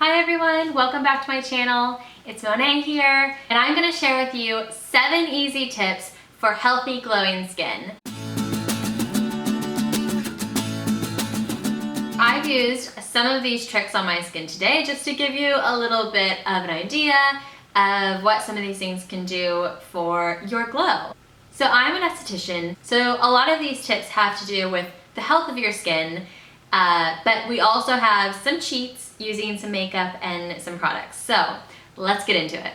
Hi everyone, welcome back to my channel. It's Monet here, and I'm going to share with you 7 easy tips for healthy glowing skin. I've used some of these tricks on my skin today just to give you a little bit of an idea of what some of these things can do for your glow. So I'm an esthetician, so a lot of these tips have to do with the health of your skin, but we also have some cheats using some makeup and some products. So let's get into it.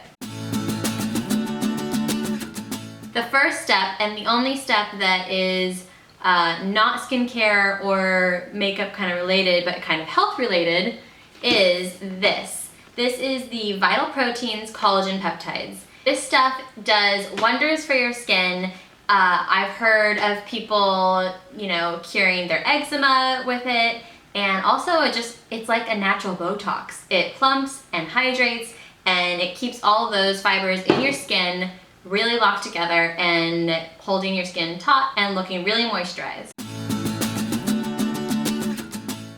The first step, and the only step that is not skincare or makeup kind of related, but kind of health related, is this. This is the Vital Proteins Collagen Peptides. This stuff does wonders for your skin. I've heard of people, curing their eczema with it, and also it's like a natural Botox. It plumps and hydrates, and it keeps all those fibers in your skin really locked together and holding your skin taut and looking really moisturized.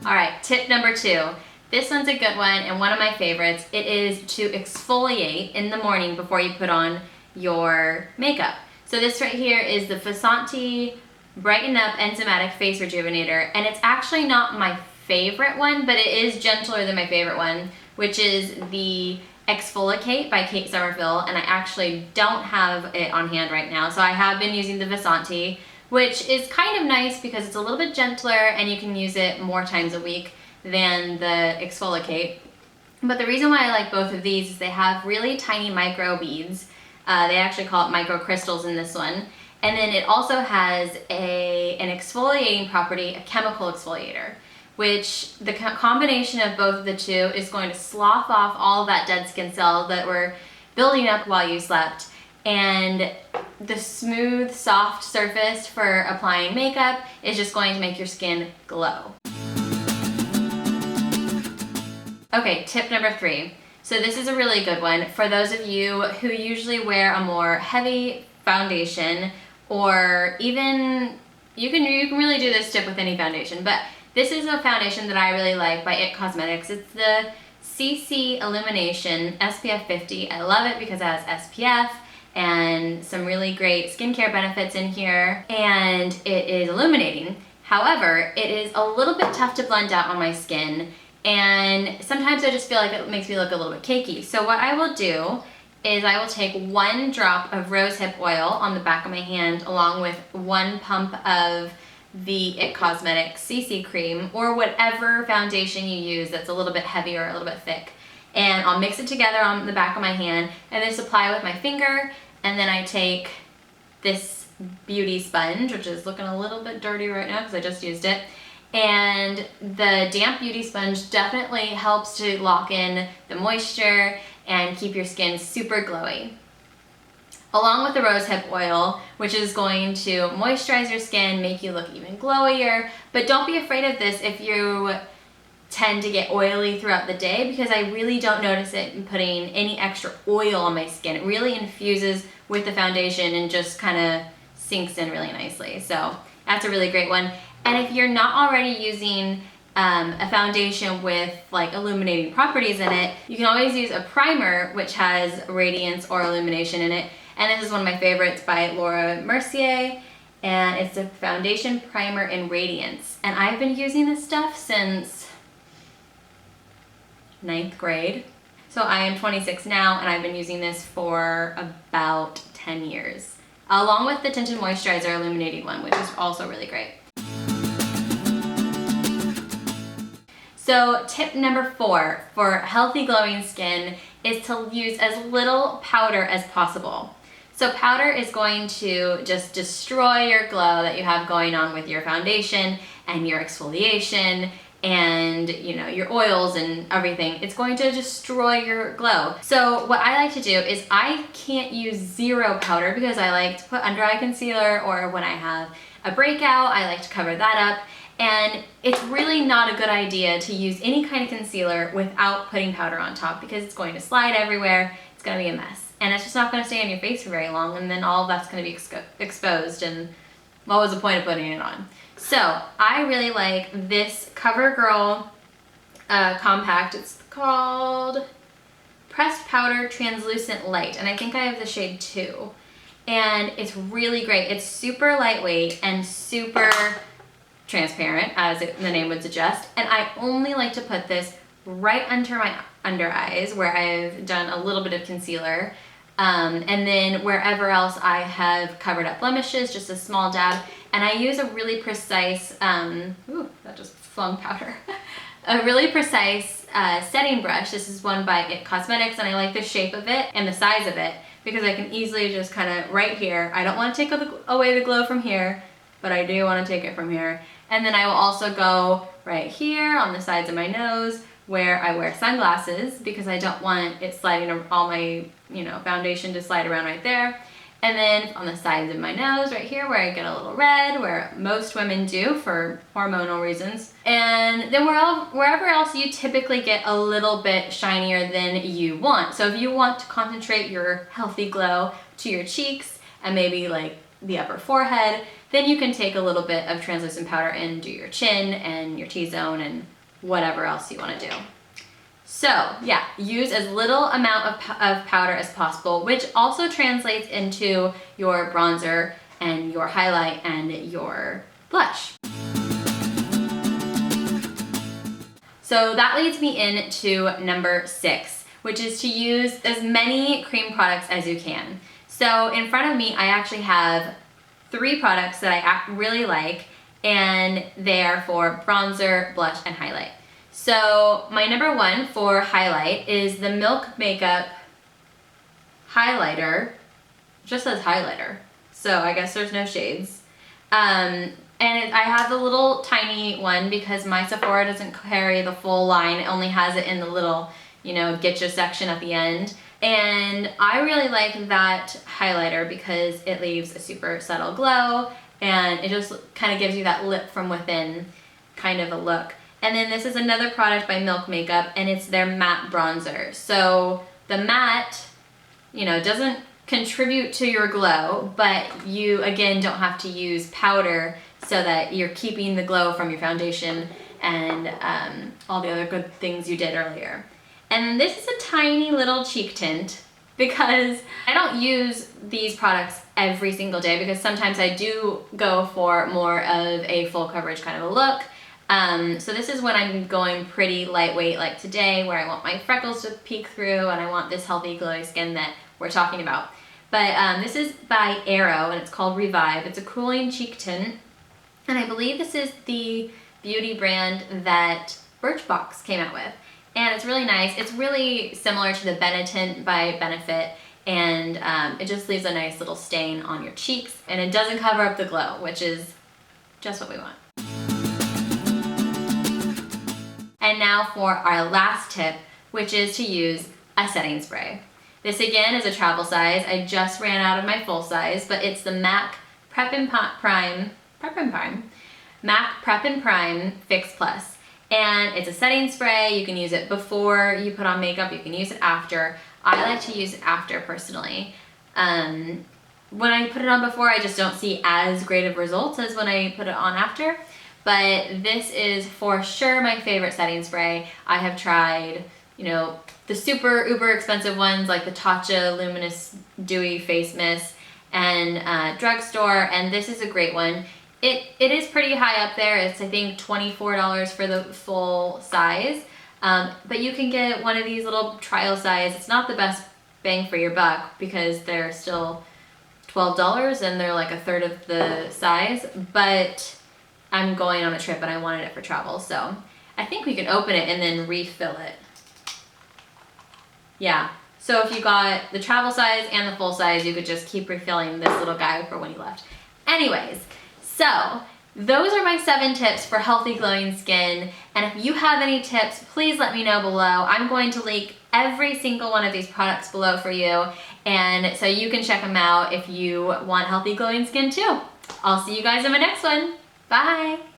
All right, tip number 2. This one's a good one and one of my favorites. It is to exfoliate in the morning before you put on your makeup. So this right here is the Fasanti Brighten Up Enzymatic Face Rejuvenator, and it's actually not my favorite one, but it is gentler than my favorite one, which is the Exfoliate by Kate Somerville, and I actually don't have it on hand right now, so I have been using the Vasanti, which is kind of nice because it's a little bit gentler and you can use it more times a week than the Exfoliate. But the reason why I like both of these is they have really tiny micro beads. They actually call it microcrystals in this one. And then it also has an exfoliating property, a chemical exfoliator, which the combination of both of the two is going to slough off all that dead skin cells that were building up while you slept. And the smooth, soft surface for applying makeup is just going to make your skin glow. Okay, tip number 3. So this is a really good one for those of you who usually wear a more heavy foundation, or even, you can really do this tip with any foundation, but this is a foundation that I really like by IT Cosmetics. It's the CC Illumination SPF 50. I love it because it has SPF and some really great skincare benefits in here, and it is illuminating. However, it is a little bit tough to blend out on my skin, and sometimes I just feel like it makes me look a little bit cakey. So what I will do is I will take 1 drop of rosehip oil on the back of my hand along with 1 pump of the IT Cosmetics CC cream, or whatever foundation you use that's a little bit heavy or a little bit thick. And I'll mix it together on the back of my hand and then apply with my finger, and then I take this beauty sponge, which is looking a little bit dirty right now because I just used it. And the damp beauty sponge definitely helps to lock in the moisture and keep your skin super glowy. Along with the rosehip oil, which is going to moisturize your skin, make you look even glowier. But don't be afraid of this if you tend to get oily throughout the day, because I really don't notice it in putting any extra oil on my skin. It really infuses with the foundation and just kind of sinks in really nicely. So that's a really great one. And if you're not already using a foundation with like illuminating properties in it, you can always use a primer which has radiance or illumination in it. And this is one of my favorites by Laura Mercier, and it's a foundation primer in radiance. And I've been using this stuff since 9th grade. So I am 26 now, and I've been using this for about 10 years. Along with the Tinted Moisturizer Illuminating one, which is also really great. So tip number 4 for healthy glowing skin is to use as little powder as possible. So powder is going to just destroy your glow that you have going on with your foundation and your exfoliation and your oils and everything. It's going to destroy your glow. So what I like to do is I can't use 0 powder because I like to put under eye concealer, or when I have a breakout, I like to cover that up. And it's really not a good idea to use any kind of concealer without putting powder on top, because it's going to slide everywhere. It's going to be a mess. And it's just not going to stay on your face for very long, and then all of that's going to be exposed, and what was the point of putting it on? So I really like this CoverGirl compact. It's called Pressed Powder Translucent Light, and I think I have the shade 2. And it's really great. It's super lightweight and super transparent, as the name would suggest. And I only like to put this right under my under eyes where I've done a little bit of concealer. And then wherever else I have covered up blemishes, just a small dab. And I use a really precise, ooh, that just flung powder. A really precise setting brush. This is one by It Cosmetics, and I like the shape of it and the size of it because I can easily just kind of right here. I don't want to take away the glow from here, but I do want to take it from here. And then I will also go right here on the sides of my nose where I wear sunglasses because I don't want it sliding all my, foundation to slide around right there. And then on the sides of my nose right here where I get a little red, where most women do for hormonal reasons. And then wherever else you typically get a little bit shinier than you want. So if you want to concentrate your healthy glow to your cheeks and maybe like the upper forehead, then you can take a little bit of translucent powder and do your chin and your T-zone and whatever else you want to do. So yeah, use as little amount of powder as possible, which also translates into your bronzer and your highlight and your blush. So that leads me into number 6, which is to use as many cream products as you can. So in front of me, I actually have 3 products that I really like, and they are for bronzer, blush, and highlight. So my number 1 for highlight is the Milk Makeup highlighter. It just says highlighter, so I guess there's no shades. And I have the little tiny one because my Sephora doesn't carry the full line. It only has it in the little, get you section at the end. And I really like that highlighter because it leaves a super subtle glow and it just kind of gives you that lip from within kind of a look. And then this is another product by Milk Makeup, and it's their matte bronzer. So the matte, doesn't contribute to your glow, but you, again, don't have to use powder so that you're keeping the glow from your foundation and all the other good things you did earlier. And this is a tiny little cheek tint because I don't use these products every single day because sometimes I do go for more of a full coverage kind of a look. So this is when I'm going pretty lightweight like today where I want my freckles to peek through and I want this healthy glowy skin that we're talking about. But this is by Aero and it's called Revive. It's a cooling cheek tint and I believe this is the beauty brand that Birchbox came out with. And it's really nice. It's really similar to the Benetint by Benefit and it just leaves a nice little stain on your cheeks and it doesn't cover up the glow, which is just what we want. And now for our last tip, which is to use a setting spray. This again is a travel size. I just ran out of my full size, but it's the MAC Prep and Prime Fix Plus. And it's a setting spray. You can use it before you put on makeup. You can use it after. I like to use it after personally. When I put it on before, I just don't see as great of results as when I put it on after. But this is for sure my favorite setting spray. I have tried, the super uber expensive ones like the Tatcha Luminous Dewy Face Mist and drugstore, and this is a great one. It is pretty high up there. It's I think $24 for the full size, but you can get one of these little trial size. It's not the best bang for your buck because they're still $12 and they're like a third of the size, but I'm going on a trip and I wanted it for travel, so I think we can open it and then refill it. Yeah, so if you got the travel size and the full size, you could just keep refilling this little guy for when you left. Anyways, so those are my 7 tips for healthy glowing skin, and if you have any tips, please let me know below. I'm going to link every single one of these products below for you, and so you can check them out if you want healthy glowing skin too. I'll see you guys in my next one. Bye!